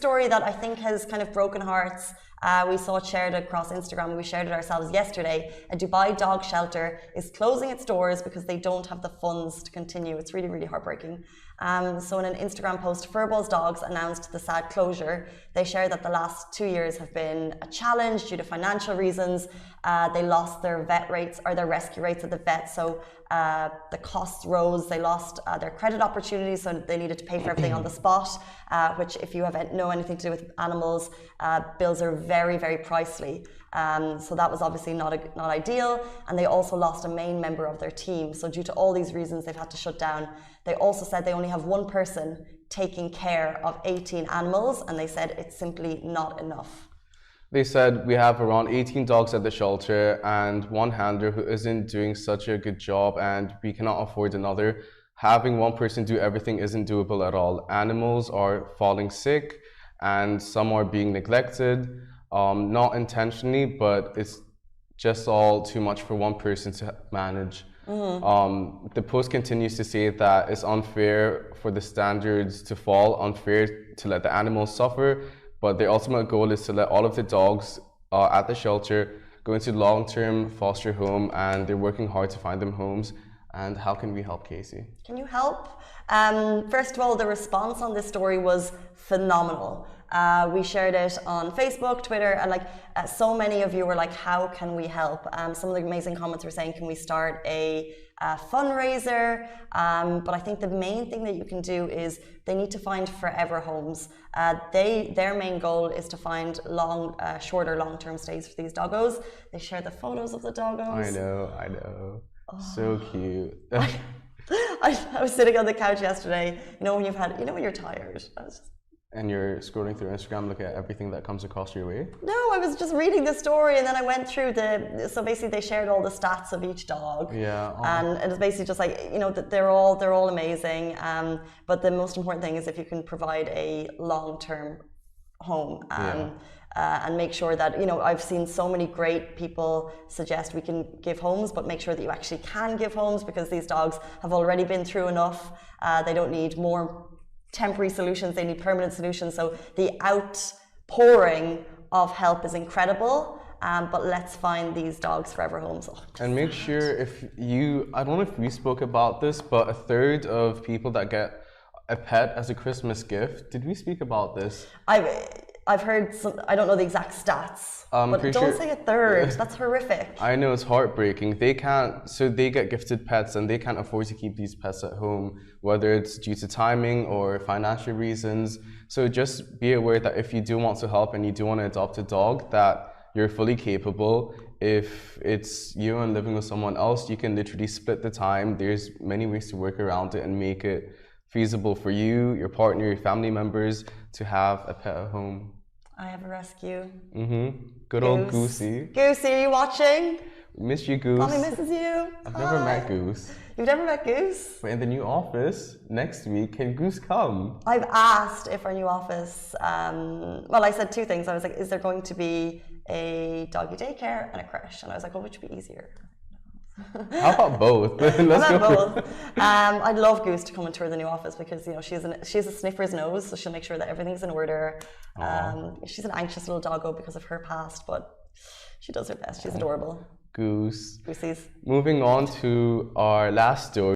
story that I think has kind of broken hearts. We saw it shared across Instagram. We shared it ourselves yesterday. A Dubai dog shelter is closing its doors because they don't have the funds to continue. It's really, really heartbreaking. So in an Instagram post, Furball's Dogs announced the sad closure. They shared that the last 2 years have been a challenge due to financial reasons. They lost their vet rates or their rescue rates at the vet, so the costs rose. They lost their credit opportunities, so they needed to pay for everything on the spot, which if you know anything to do with animals, bills are very, very pricey. So that was obviously not ideal, and they also lost a main member of their team. So due to all these reasons, they've had to shut down. They also said they only have one person taking care of 18 animals, and they said it's simply not enough. They said we have around 18 dogs at the shelter and one handler who isn't doing such a good job, and we cannot afford another. Having one person do everything isn't doable at all. Animals are falling sick and some are being neglected, not intentionally, but it's just all too much for one person to manage. The post continues to say that it's unfair for the standards to fall, unfair to let the animals suffer, but their ultimate goal is to let all of the dogs at the shelter go into long-term foster home, and they're working hard to find them homes. And how can we help, Casey? Can you help? First of all, the response on this story was phenomenal. We shared it on Facebook, Twitter, and so many of you were like, how can we help? Some of the amazing comments were saying, can we start a fundraiser? But I think the main thing that you can do is they need to find forever homes. Their main goal is to find shorter long-term stays for these doggos. They share the photos of the doggos. I know. Oh. So cute. I was sitting on the couch yesterday, when you're tired. And you're scrolling through Instagram, looking at everything that comes across your way? No, I was just reading the story, and then I went through so basically they shared all the stats of each dog. Yeah. Oh. And it was basically just like, that they're all amazing. But the most important thing is if you can provide a long-term home. And make sure that, I've seen so many great people suggest we can give homes, but make sure that you actually can give homes, because these dogs have already been through enough. They don't need more temporary solutions, they need permanent solutions. So the outpouring of help is incredible, but let's find these dogs forever homes. And make sure I don't know if we spoke about this, but a third of people that get a pet as a Christmas gift, did we speak about this? I've heard some, I don't know the exact stats, but don't say a third. That's horrific. I know, it's heartbreaking. They get gifted pets and they can't afford to keep these pets at home, whether it's due to timing or financial reasons. So just be aware that if you do want to help and you do want to adopt a dog, that you're fully capable. If it's you and living with someone else, you can literally split the time. There's many ways to work around it and make it feasible for you, your partner, your family members to have a pet at home. I have a rescue. Good old Goosey. Goosey, are you watching? We miss you, Goose. Mommy misses you. I've never met Goose. You've never met Goose? But in the new office next week, can Goose come? I've asked if our new office, I said two things. I was like, is there going to be a doggy daycare and a creche? And I was like, well, which would be easier? How about both? Let's go. Both. I'd love Goose to come and tour the new office, because she has a sniffer's nose, so she'll make sure that everything's in order. She's an anxious little doggo because of her past, but she does her best. She's adorable. Goose. Goosies. Moving on to our last story.